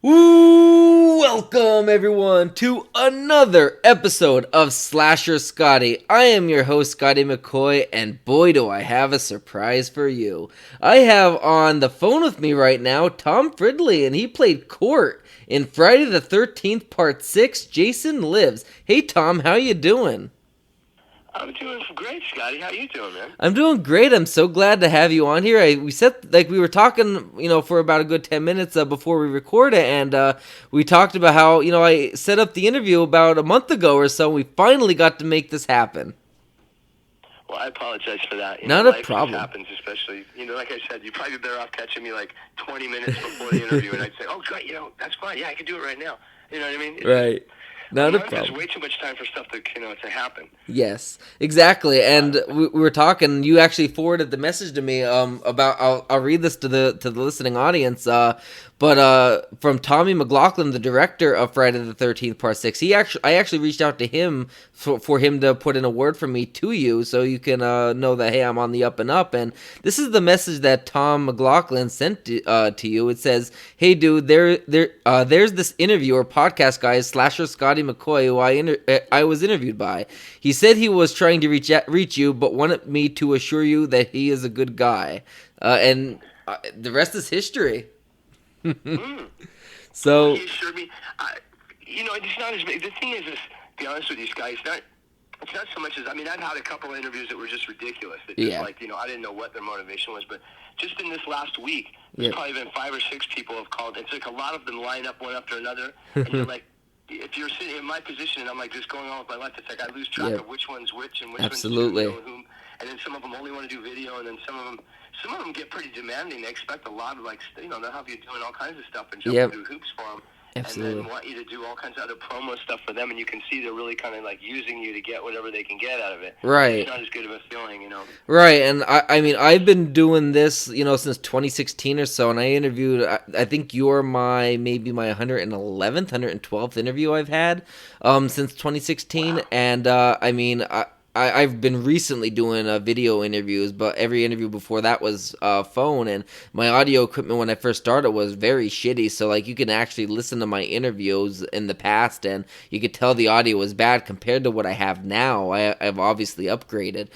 Welcome everyone to another episode of Slasher Scotty. I am your host Scotty McCoy, and boy do I have a surprise for you. I have on the phone with me right now Tom Fridley, and he played Cort in Friday the 13th Part 6, Jason Lives. Hey Tom, how you doing? I'm doing great, Scotty. How you doing, man? I'm doing great. I'm so glad to have you on here. We said we were talking, for about a good 10 minutes before we record it, and we talked about how I set up the interview about a month ago or so. We finally got to make this happen. Well, I apologize for that. Not a Life just problem. happens, especially, like I said, you'd probably be better off catching me like 20 minutes before the interview, and I'd say, oh, great, that's fine. Yeah, I can do it right now. You know what I mean? Right. Not a There's problem. way too much time for stuff to happen. Yes, exactly. And we were talking. You actually forwarded the message to me about. I'll read this to the listening audience. But from Tommy McLoughlin, the director of Friday the 13th Part 6, I actually reached out to him for him to put in a word from me to you, so you can know that hey, I'm on the up and up. And this is the message that Tom McLoughlin sent to you. It says, "Hey, dude, there's this interviewer, podcast guy, Slasher Scotty McCoy, who I was interviewed by. He said he was trying to reach you, but wanted me to assure you that he is a good guy." And the rest is history. So He assured me. It's not as big. The thing is, to be honest with you, Scotty, it's not so much as, I've had a couple of interviews that were just ridiculous. That just I didn't know what their motivation was, but just in this last week, there's probably been 5 or 6 people have called. It's like a lot of them line up one after another, and you're like, if you're sitting in my position and I'm like just going on with my life, it's like I lose track of which one's which and which one's whom. And then some of them only want to do video, and then some of them get pretty demanding. They expect a lot of they'll have you doing all kinds of stuff and jumping through hoops for them. Absolutely. And then want you to do all kinds of other promo stuff for them, and you can see they're really kind of like using you to get whatever they can get out of it. Right. It's not as good of a feeling, Right, and I've been doing this, since 2016 or so, and I interviewed, I think you're maybe my 111th, 112th interview I've had, since 2016, wow. And, I've been recently doing video interviews, but every interview before that was phone, and my audio equipment when I first started was very shitty, so you can actually listen to my interviews in the past, and you could tell the audio was bad compared to what I have now. I've obviously upgraded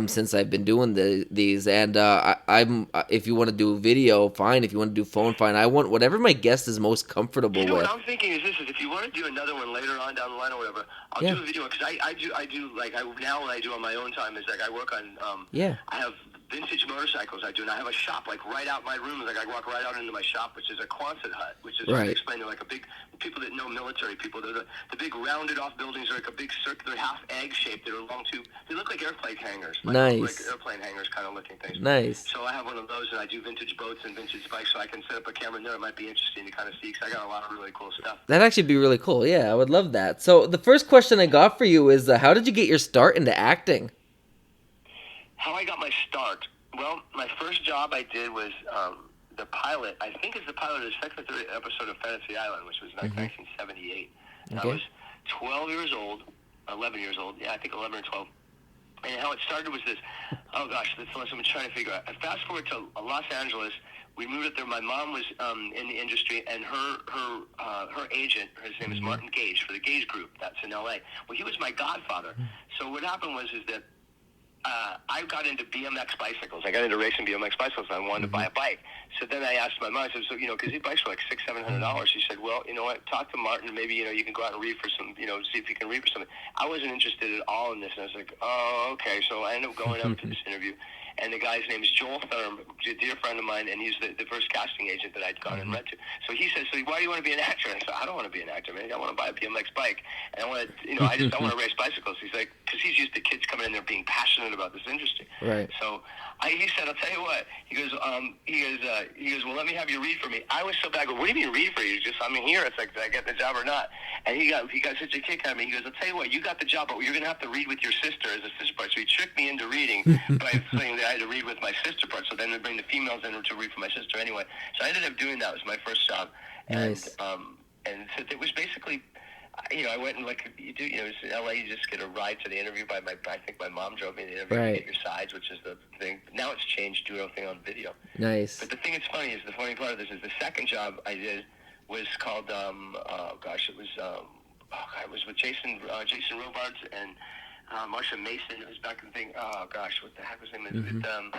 since I've been doing these, and I'm if you want to do video, fine. If you want to do phone, fine. I want whatever my guest is most comfortable with. What I'm thinking is this: is if you want to do another one later on down the line or whatever, I'll do a video because now what I do on my own time is I work on I have vintage motorcycles I do, and I have a shop right out my room. I walk right out into my shop, which is a Quonset hut, which is to explain to a big people that know military people. They're the big rounded off buildings are like a big circular half egg shape that are long too. They look like airplane hangars, like airplane hangars kind of looking things. Nice. So I have one of those, and I do vintage boats and vintage bikes, so I can set up a camera in there. It might be interesting to kind of see because I got a lot of really cool stuff. That'd actually be really cool. Yeah, I would love that. So the first question I got for you is, how did you get your start into acting? How I got my start? Well, my first job I did was the pilot. I think it's the pilot of the second or third episode of Fantasy Island, which was 1978. Okay. I was 12 years old, 11 years old. Yeah, I think 11 or 12. And how it started was this. Oh gosh, that's what I'm trying to figure out. I fast forward to Los Angeles. We moved up there. My mom was in the industry, and her agent, his name is Martin Gage for the Gage Group. That's in L.A. Well, he was my godfather. So what happened was that I got into BMX bicycles. I got into racing BMX bicycles, and I wanted to buy a bike. So then I asked my mom, I said, so, because these bikes were like $600-700. She said, well, you know what, talk to Martin, and maybe, you can go out and read for some, see if you can read for something. I wasn't interested at all in this, and I was like, oh, okay. So I ended up going up to this interview, and the guy's name is Joel Thurm, a dear friend of mine, and he's the first casting agent that I'd gone and read to. So he says, so why do you want to be an actor? And I said, I don't want to be an actor, man. I want to buy a BMX bike, and I want to, I want to race bicycles. He's like, because he's used to kids coming in there being passionate about this industry. Right. So he said, I'll tell you what. He goes, well, let me have you read for me. I was so bad. I go, what do you mean read for you? Just, I'm here. It's like, did I get the job or not? And he got such a kick out of me. He goes, I'll tell you what, you got the job, but you're going to have to read with your sister as a sister part. So he tricked me into reading by saying that I had to read with my sister part. So then they bring the females in to read for my sister anyway. So I ended up doing that. It was my first job. Nice. And so it was basically, I went and like you do, it's in LA, you just get a ride to the interview I think my mom drove me to the interview to get your sides, which is the thing. Now it's changed, do everything on video. Nice. But the thing that's funny is, the funny part of this is the second job I did was called it was it was with Jason Robards and Marsha Mason. It was back in the thing. Oh gosh, what the heck was his name?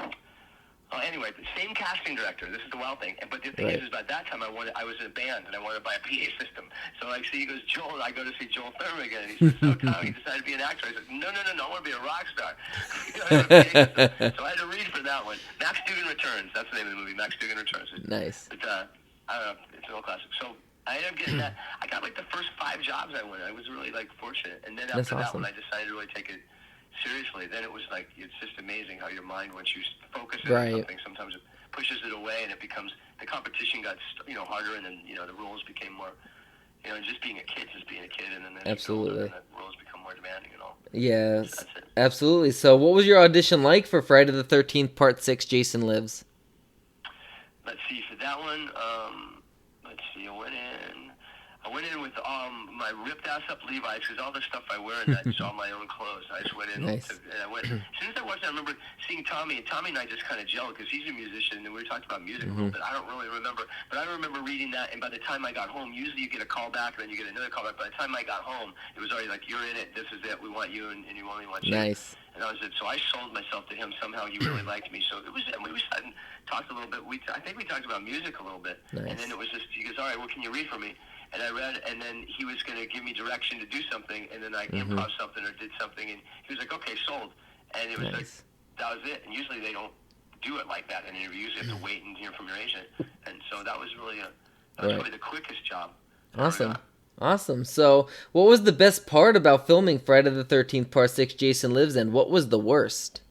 Anyway, the same casting director. This is the wild thing. But the thing is by that time I was in a band and I wanted to buy a PA system. So like, see, he goes, Joel. I go to see Joel Thurman again. And he says, so Tom, you decided to be an actor. I said, no. I want to be a rock star. So I had to read for that one. Max Dugan Returns. That's the name of the movie. Max Dugan Returns. Nice. But I don't know. It's an old classic. So I ended up getting that. I got like the first 5 jobs I went. I was really like fortunate. And then after that one, I decided to really take it seriously. Then it was like, it's just amazing how your mind, once you focus on something, sometimes it pushes it away and it becomes, the competition got harder, and then the roles became more, just being a kid, and then absolutely the roles become more demanding and all. Yes, so absolutely. So what was your audition like for Friday the 13th Part 6 Jason Lives? Let's see, for that one, I went in with my ripped ass up Levi's, because all the stuff I wear in that is all my own clothes. I just went in and I went. As soon as I watched it, I remember seeing Tommy, and Tommy and I just kind of gelled because he's a musician, and we were talking about music a little bit. I don't really remember, but I remember reading that, and by the time I got home, usually you get a call back, and then you get another call back. By the time I got home, it was already like, you're in it, this is it, we want you, and you only want you. Nice. And that was it. So I sold myself to him. Somehow he really liked me. So it was, and we sat and talked a little bit. I think we talked about music a little bit. Nice. And then it was just, he goes, all right, well, can you read for me? And I read, and then he was going to give me direction to do something, and then I improv something or did something, and he was like, okay, sold. And it was like, that was it. And usually they don't do it like that in an interview. You usually have to wait and hear from your agent. And so that was really probably the quickest job. Awesome. So what was the best part about filming Friday the 13th Part 6 Jason Lives, and what was the worst?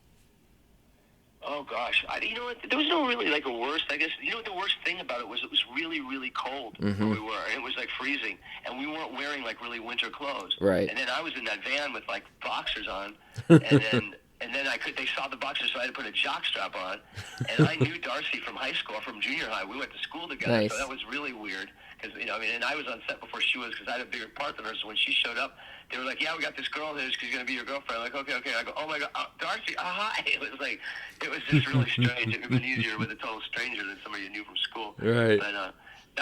Oh gosh, you know what? There was no really like a worst. I guess what the worst thing about it was really really cold where we were, and it was like freezing, and we weren't wearing like really winter clothes. Right. And then I was in that van with like boxers on, and then they saw the boxers, so I had to put a jock strap on, and I knew Darcy from high school, from junior high. We went to school together, nice. So that was really weird. Because, and I was on set before she was, because I had a bigger part than her. So when she showed up, they were like, yeah, we got this girl there, she's going to be your girlfriend. I'm like, okay. I go, oh my God, Darcy, hi. It was just really strange. It would have been easier with a total stranger than somebody you knew from school. Right. But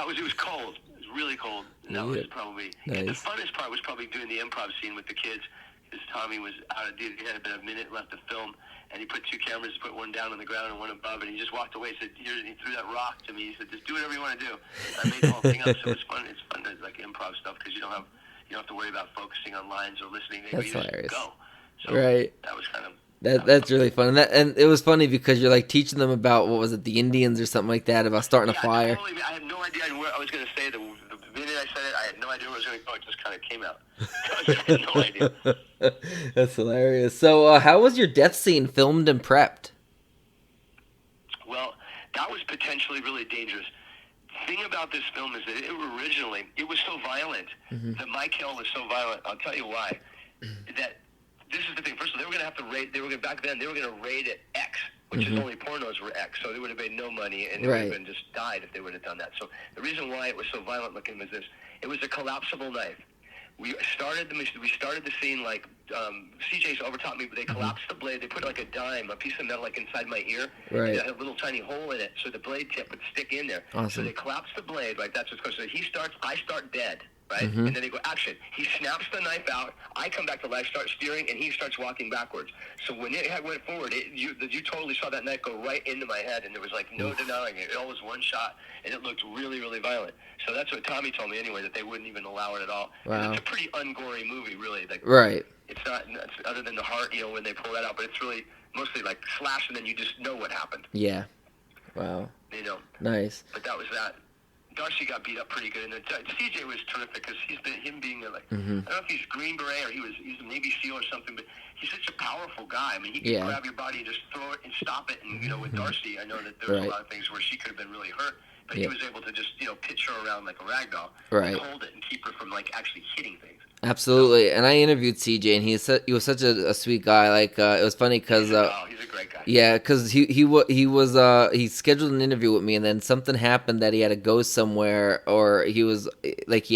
it was cold. It was really cold. And that was probably, nice. The funnest part was probably doing the improv scene with the kids. Because Tommy was out he had about a minute left to film, and he put 2 cameras, put one down on the ground and one above, and he just walked away. Said, "Here," and he threw that rock to me. He said, "Just do whatever you want to do." I made the whole thing up, so it's fun. It's fun to like improv stuff because you don't have to worry about focusing on lines or listening. That's you just hilarious. go. So right. That was kind of. That's really fun, and it was funny because you're like teaching them about what was it, the Indians or something like that, about starting a fire. Totally. I had no idea where I was going to say. The minute I said it, I had no idea where I was going to go. It just kind of came out. I had no idea. That's hilarious. So, how was your death scene filmed and prepped? Well, that was potentially really dangerous. The thing about this film is that it was so violent. That my kill was so violent. I'll tell you why. That. This is the thing. First of all, they were going to have to rate. Back then, they were going to rate it X, which is only pornos were X. So they would have made no money, and they would have been just died if they would have done that. So the reason why it was so violent looking was this: it was a collapsible knife. We started the scene like CJ's overtopped me, but they collapsed the blade. They put like a piece of metal like inside my ear. Right. And it had a little tiny hole in it, so the blade tip would stick in there. Awesome. So they collapsed the blade. Right. That's what's going. So he starts. I start dead. Right? And then they go, action. He snaps the knife out. I come back to life, start steering, and he starts walking backwards. So when it went forward, you totally saw that knife go right into my head, and there was like no denying it. It all was one shot, and it looked really, really violent. So that's what Tommy told me anyway, that they wouldn't even allow it at all. Wow. It's a pretty ungory movie, really. Like, right. It's not, other than the heart, when they pull that out, but it's really mostly like slash, and then you just know what happened. Yeah. Wow. Nice. But that was that. Darcy got beat up pretty good, and CJ was terrific because him being like I don't know if he's Green Beret or he's a Navy SEAL or something, but he's such a powerful guy. I mean, he can grab your body and just throw it and stop it. And with Darcy, I know that there was a lot of things where she could have been really hurt, but he was able to just pitch her around like a rag doll, and hold it and keep her from like actually hitting things. Absolutely, and I interviewed CJ, and he was such a sweet guy. Like it was funny because he's a great guy. Yeah, because he scheduled an interview with me, and then something happened that he had to go somewhere, or he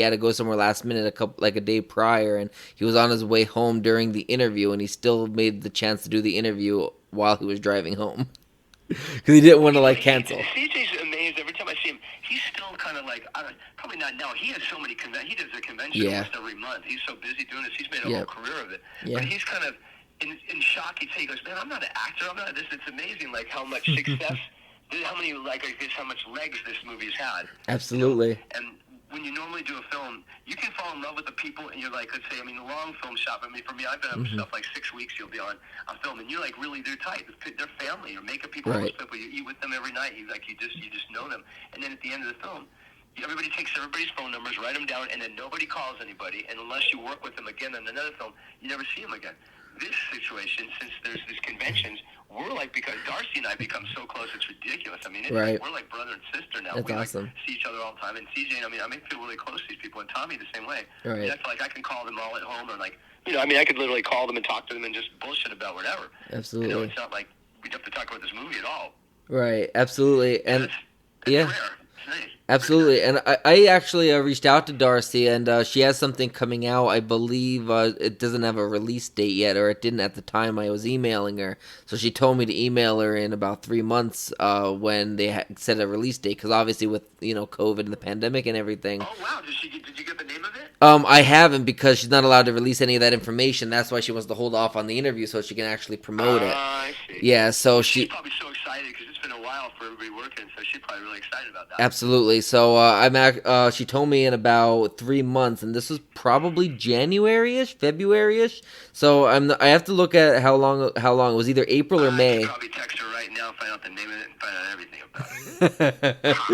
had to go somewhere last minute, a day prior, and he was on his way home during the interview, and he still made the chance to do the interview while he was driving home because he didn't want to cancel. CJ's amazed every time I see him. He's still kind of like, probably not now. He has so many he does a convention almost every month. He's so busy doing this. He's made a whole career of it. Yeah. But he's kind of in shock. He goes, man, I'm not an actor. I'm not this. It's amazing, like, how much success, how many, like this, how much legs this movie's had. Absolutely. And when you normally do a film, you can fall in love with the people, and you're like, let's say, I mean, the long film shop. I mean, for me, I've been on stuff like 6 weeks. You'll be on a film, and you're like, really, they're tight. They're family. Or makeup people, all those people. You eat with them every night. You just know them. And then at the end of the film, everybody takes everybody's phone numbers, write them down, and then nobody calls anybody. And unless you work with them again in another film, you never see them again. This situation, since there's these conventions, we're like, because Darcy and I become so close, it's ridiculous. I mean, like, we're like brother and sister now. That's awesome. Like, see each other all the time. And CJ, I mean, I feel really close to these people, and Tommy the same way. Right. I feel like I can call them all at home, or like, I mean, I could literally call them and talk to them and just bullshit about whatever. Absolutely. It's not like we'd have to talk about this movie at all. Right. Absolutely. And it's rare. Absolutely, and I actually reached out to Darcy, and she has something coming out. I believe it doesn't have a release date yet, or it didn't at the time I was emailing her. So she told me to email her in about 3 months when they set a release date, because obviously with COVID and the pandemic and everything. Oh wow! Did you get the name of it? I haven't, because she's not allowed to release any of that information. That's why she wants to hold off on the interview so she can actually promote it. I see. Yeah, so she's probably so excited because it's been a while for everybody working, so she's probably really excited about that. Absolutely. So she told me in about 3 months, and this was probably January-ish, February-ish. So I have to look at how long it was, either April or May. I could probably text her right now, find out the name of it, and find out everything about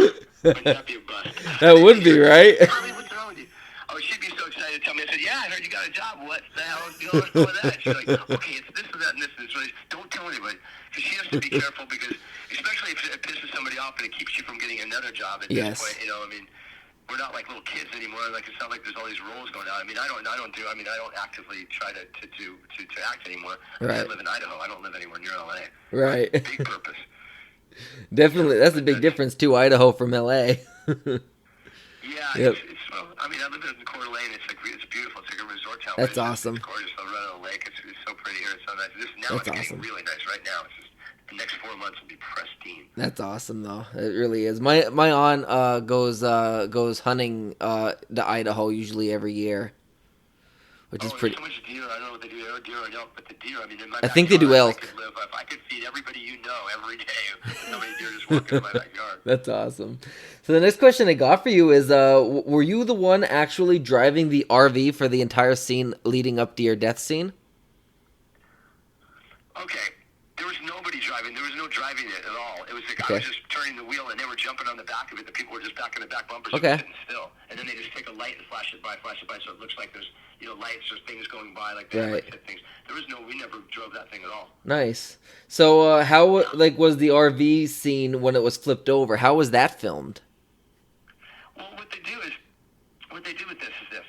it. Wouldn't that be a bust? That would be, right? What's wrong with you? Oh, she'd be so excited to tell me. I said, yeah, I heard you got a job. What the hell is going on with that? She's like, okay, it's this and that and this. And this. Don't tell anybody. Because she has to be careful, because especially if it pisses somebody off and it keeps you from getting another job at this point. I mean, we're not like little kids anymore. Like, it's not like there's all these roles going on. I mean, I don't actively try to act anymore. Right. I live in Idaho. I don't live anywhere near LA. Right. Big purpose. Definitely, that's a big difference too. Idaho from LA. Yeah, yep. I mean, I live in Cort. It's beautiful. It's like a resort town. That's awesome. It's gorgeous. I run on a lake. It's so pretty here. It's so nice. It's getting really nice right now. It's just the next 4 months will be pristine. That's awesome, though. It really is. My aunt goes hunting to Idaho usually every year, which is pretty. So much deer. I don't know what they do. Deer or elk, but the deer. I mean, in my I think they do elk. If I could feed everybody every day, so many deer just walking in my backyard. That's awesome. So the next question I got for you is, were you the one actually driving the RV for the entire scene leading up to your death scene? Okay. There was nobody driving. There was no driving it at all. It was like I was just turning the wheel, and they were jumping on the back of it. The people were just back in the back bumpers, sitting still. And then they just take a light and flash it by, so it looks like there's lights or things going by, like that. Right. Things. We never drove that thing at all. Nice. So how was the RV scene when it was flipped over? How was that filmed? Well, what they do with this is this.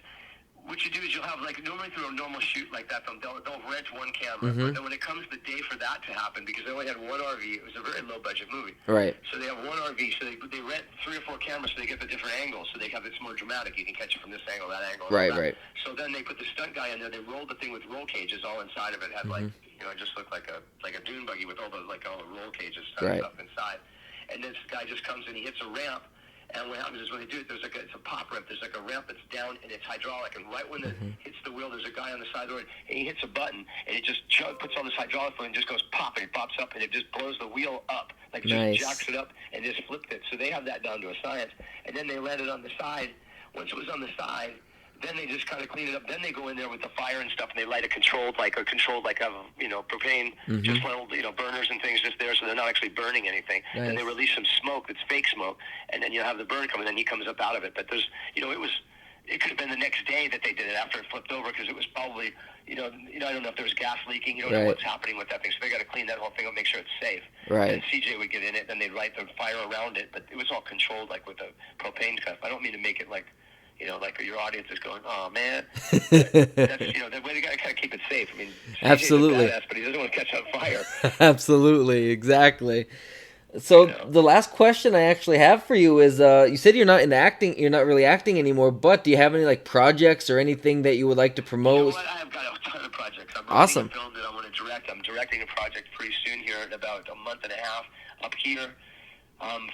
What you do is you'll have, normally through a normal shoot like that film, they'll rent one camera. But then when it comes the day for that to happen, because they only had one RV, it was a very low-budget movie. Right. So they have one RV, so they rent 3 or 4 cameras so they get the different angles, so it's more dramatic. You can catch it from this angle, that angle. Right, that. right. So then they put the stunt guy in there, they rolled the thing with roll cages all inside of it. It had, it just looked like a dune buggy with all the roll cages stuff inside. And this guy just comes in, he hits a ramp. And what happens is when they do it, it's a pop ramp. There's like a ramp that's down and it's hydraulic. And right when it hits the wheel, there's a guy on the side of the road, and he hits a button, and it just puts on this hydraulic fluid and just goes pop, and it pops up, and it just blows the wheel up. Like, just jacks it up and just flipped it. So they have that down to a science. And then they landed on the side. Once it was on the side, then they just kind of clean it up. Then they go in there with the fire and stuff, and they light a controlled propane, just little burners and things just there, so they're not actually burning anything. Nice. And they release some smoke that's fake smoke, and then you have the burn come, and then he comes up out of it. But there's, it could have been the next day that they did it after it flipped over, because it was probably, I don't know if there was gas leaking. You don't know what's happening with that thing, so they got to clean that whole thing up, make sure it's safe. Right. And CJ would get in it, then they'd light the fire around it, but it was all controlled, like with the propane stuff. I don't mean to make it like your audience is going, oh man, that's the way they got to kind of keep it safe. I mean, absolutely, badass, but he doesn't want to catch on fire. Absolutely, exactly. So the last question I actually have for you is, you said you're not really acting anymore, but do you have any projects or anything that you would like to promote? You know what? I've got a ton of projects. I'm awesome. Writing a film that I want to direct. I'm directing a project pretty soon here in about a month and a half up here.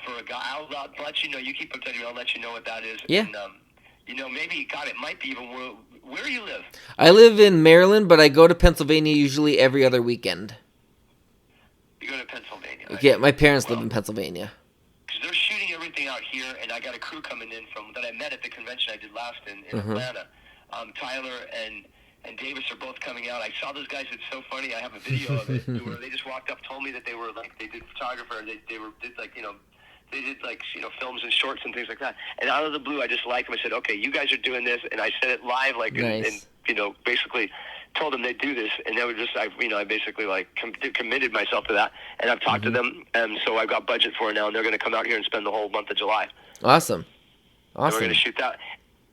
For a guy, I'll let you know. You keep updated. I'll let you know what that is. Yeah. And, maybe, God, it might be even where do you live? I live in Maryland, but I go to Pennsylvania usually every other weekend. You go to Pennsylvania, right? Yeah, my parents live in Pennsylvania. Because they're shooting everything out here, and I got a crew coming in that I met at the convention I did last in Atlanta. Tyler and Davis are both coming out. I saw those guys. It's so funny. I have a video of it where they just walked up, told me that they were they did photographer. They did films and shorts and things like that. And out of the blue, I just liked them. I said, okay, you guys are doing this, and I said it live, nice. and basically told them they'd do this, and they were just, I basically committed myself to that, and I've talked to them, and so I've got budget for it now, and they're going to come out here and spend the whole month of July. Awesome. And we're going to shoot that.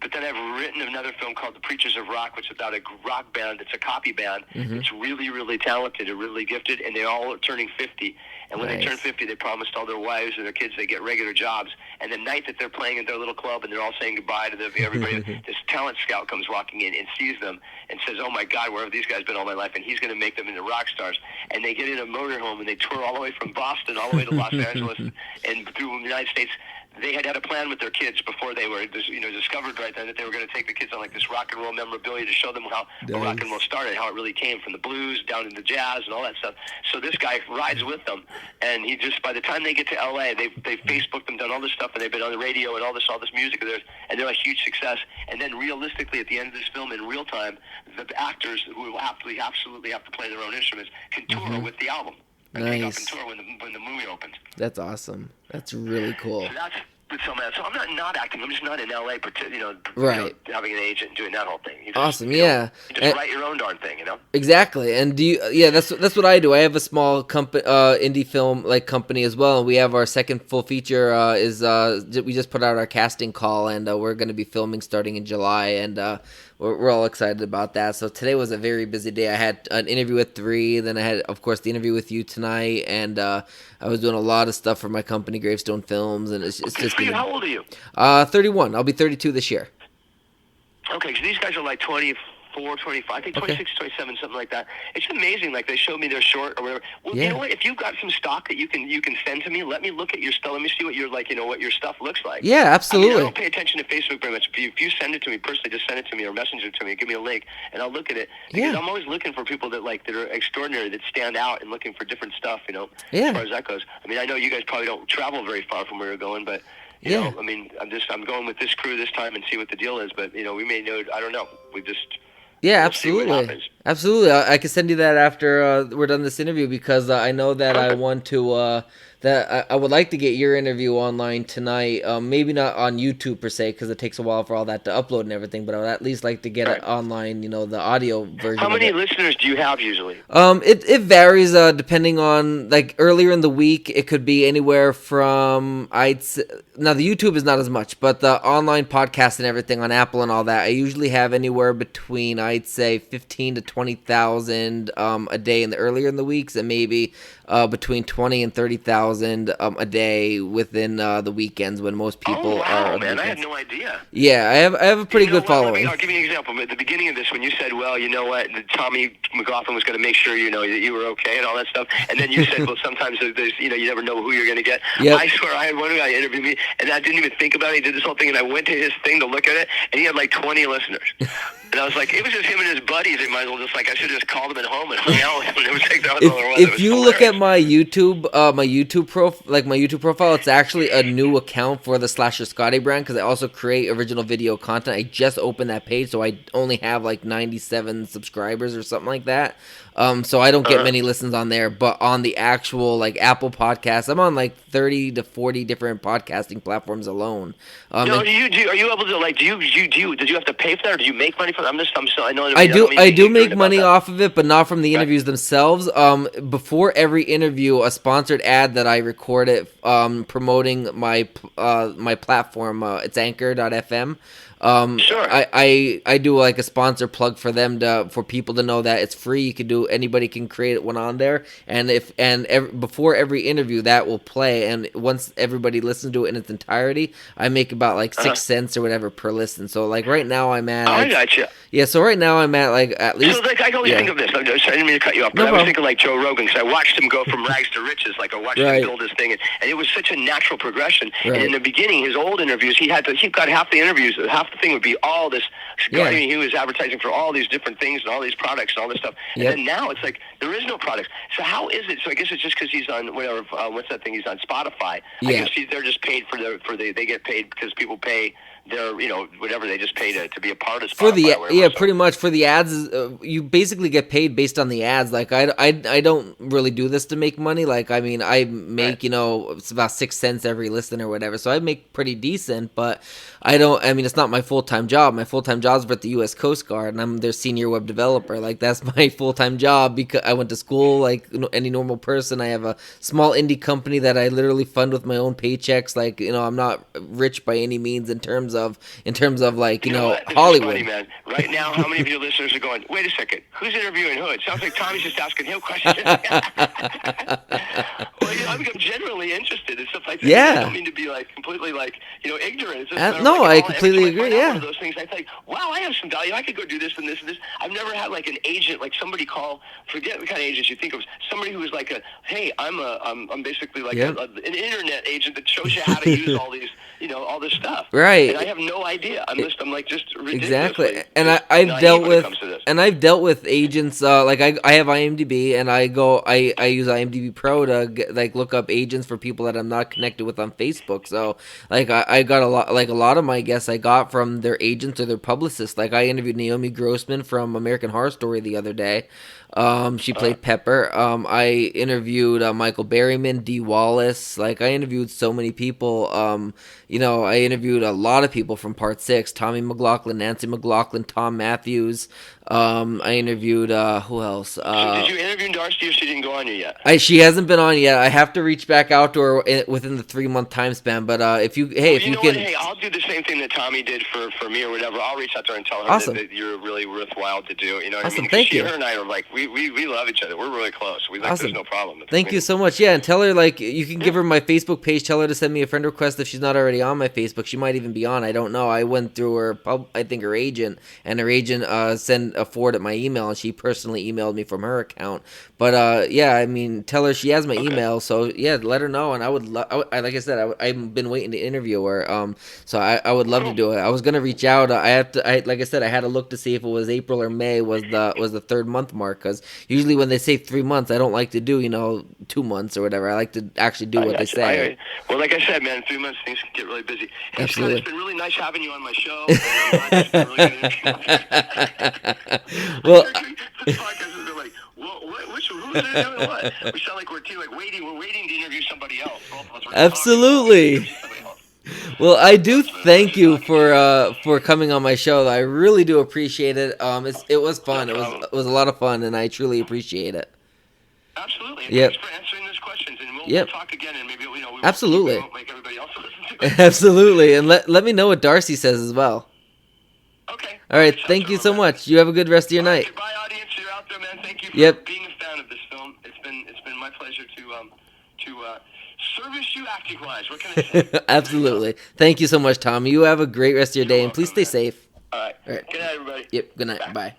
But then I've written another film called The Preachers of Rock, which is about a rock band. It's a copy band. It's really, really talented and really gifted, and they all are turning 50. And when they turn 50, they promised all their wives and their kids they get regular jobs. And the night that they're playing at their little club and they're all saying goodbye to everybody, this talent scout comes walking in and sees them and says, oh, my God, where have these guys been all my life? And he's going to make them into rock stars. And they get in a motorhome and they tour all the way from Boston all the way to Los Angeles and through the United States. They had a plan with their kids before they were, discovered right then that they were going to take the kids on this rock and roll memorabilia to show them how rock and roll started, how it really came from the blues down into jazz and all that stuff. So this guy rides with them, and he just, by the time they get to L.A., they Facebooked them, done all this stuff, and they've been on the radio and all this music of theirs, and they're a huge success. And then realistically, at the end of this film, in real time, the actors who will absolutely have to play their own instruments can tour with the album. Nice. And tour when the movie opens. That's awesome. That's really cool. So I'm not acting. I'm just not in LA, right. Having an agent and doing that whole thing. Awesome, yeah. You just write your own darn thing, Exactly. And that's what I do. I have a small indie film company as well, and we have our second full feature we just put out our casting call, and we're going to be filming starting in July, and we're all excited about that. So today was a very busy day. I had an interview with 3, then I had, of course, the interview with you tonight, and I was doing a lot of stuff for my company, Gravestone Films, and it's just been... How old are you? 31. I'll be 32 this year. Okay, so these guys are 24, 25, I think 26, 27, something like that. It's amazing. They showed me their short or whatever. Well, you know what? If you've got some stock that you can send to me, let me look at your stuff. Let me see what your what your stuff looks like. Yeah, absolutely. I don't pay attention to Facebook very much. If you send it to me personally, just send it to me or messenger it to me. Give me a link, and I'll look at it. Because I'm always looking for people that that are extraordinary, that stand out, and looking for different stuff. As far as that goes. I know you guys probably don't travel very far from where you're going, but. You know, I'm going with this crew this time and see what the deal is. But we may know. I don't know. Yeah, absolutely. Absolutely. I can send you that after we're done this interview, because I know that I want to I would like to get your interview online tonight. Maybe not on YouTube per se, because it takes a while for all that to upload and everything, but I would at least like to get it online, the audio version. How many listeners do you have usually? It varies depending on, earlier in the week, it could be anywhere from, now the YouTube is not as much, but the online podcast and everything on Apple and all that, I usually have anywhere between, I'd say, 15 to 20,000 a day earlier in the weeks, and maybe between 20 and 30,000 a day within the weekends, when most people are. Oh, man, I had no idea. Yeah, I have a pretty good following. I'll give you an example. At the beginning of this, when you said, well, you know what, Tommy McLoughlin was going to make sure, that you were okay and all that stuff, and then you said, well, sometimes there's, you never know who you're going to get. Yep. I swear, I had one guy interview me, and I didn't even think about it. He did this whole thing, and I went to his thing to look at it, and he had 20 listeners. And I was like, it was just him and his buddies. They might as well I should have just called him at home and hung out with him. It was that was all it was. If you look at my YouTube profile, it's actually a new account for the Scotty brand, because I also create original video content. I just opened that page, so I only have 97 subscribers or something like that. So I don't get many listens on there, but on the actual Apple Podcasts, I'm on 30 to 40 different podcasting platforms alone. Are you able to did you have to pay for that, or do you make money from it? I know. I do make money off of it, but not from the interviews themselves. Before every interview, a sponsored ad that I recorded promoting my platform. It's Anchor.fm. Sure. I do a sponsor plug for them for people to know that it's free. Anybody can create one on there, and before every interview that will play, and once everybody listens to it in its entirety, I make about 6 cents or whatever per listen. So right now I'm at. I gotcha. Yeah, so right now I'm at at least. So I always think of this. I didn't mean to cut you off, but I was thinking Joe Rogan, because I watched him go from rags to riches, like a watching him build this thing, and it was such a natural progression. And in the beginning, his old interviews, he got half the interviews, half the thing would be all this. I mean, he was advertising for all these different things and all these products and all this stuff. And then now it's like there is no product. So how is it? So I guess it's just because he's on whatever. What's that thing? He's on Spotify. I guess they're just paid they get paid because people pay their whatever they just pay to be a part of Spotify. For the pretty much for the ads, you basically get paid based on the ads. Like I don't really do this to make money. Like I mean I make it's about 6 cents every listen or whatever, so I make pretty decent. But I mean it's not my full-time job. My full-time job is with the U.S. Coast Guard, and I'm their senior web developer. Like that's my full-time job because I went to school like any normal person. I have a small indie company that I literally fund with my own paychecks. Like I'm not rich by any means in terms of like Hollywood. Funny, man. Right now, how many of your listeners are going, wait a second, who's interviewing who? It sounds like Tommy's just asking him questions. Well, I'm genuinely interested in stuff like that. I don't mean to be like completely like ignorant. It's just no, I completely agree. One of those things, I think, wow, I have some value. I could go do this and this and this. I've never had like an agent, like somebody call. Forget what kind of agents you think of. Somebody who is like hey, I'm basically like an internet agent that shows you how to use all these, all this stuff. Right. And I have no idea. I'm just ridiculous. Exactly. And I've dealt with agents. Like I have IMDb, and I use IMDb Pro to look up agents for people that I'm not connected with on Facebook. So like I got a lot of my guests I got from their agents or their publicists. Like I interviewed Naomi Grossman from American Horror Story the other day. She played Pepper. I interviewed Michael Berryman, Dee Wallace. Like I interviewed so many people. I interviewed a lot of people from Part 6. Tommy McLoughlin, Nancy McLaughlin, Tom Matthews. I interviewed who else? So did you interview Darcy, or she didn't go on you yet? She hasn't been on yet. I have to reach back out to her within the 3-month time span. But if you can, I'll do the same thing that Tommy did for me or whatever. I'll reach out to her and tell her that you're really worthwhile to do. You know what I mean? Thank you. Her and I are like we love each other. We're really close. There's no problem. Thank you so much. Yeah, and tell her you can give her my Facebook page. Tell her to send me a friend request if she's not already on my Facebook. She might even be on. I don't know. I went through her her agent, and her agent forwarded my email, and she personally emailed me from her account. But I mean, tell her she has my email. So yeah, let her know. And I would like I said, I've been waiting to interview her. So I would love to do it. I was gonna reach out. Like I said, I had to look to see if it was April or May was the 3rd month mark, because usually when they say 3 months, I don't like to do 2 months or whatever. I like to actually do what they say. Well, like I said, man, 3 months things can get really busy. Hey, absolutely. Scott, it's been really nice having you on my show. Well, this podcast has been like, who's doing what? We sound like we're waiting to interview somebody else. Absolutely. Well, I do thank you for coming on my show. I really do appreciate it. It was fun. It was a lot of fun, and I truly appreciate it. Absolutely. Thanks for answering those questions, and we'll talk again, and maybe we absolutely won't make everybody else listen to it. Absolutely, and let me know what Darcy says as well. Okay. All right. Thank you so much. You have a good rest of your night. Goodbye, audience. You're out there, man. Thank you for being a fan of this film. It's been my pleasure to service you acting wise. What can I say? Absolutely. Thank you so much, Tom. You have a great rest of your day, and please stay safe. All right. Good night, everybody. Yep. Good night. Bye.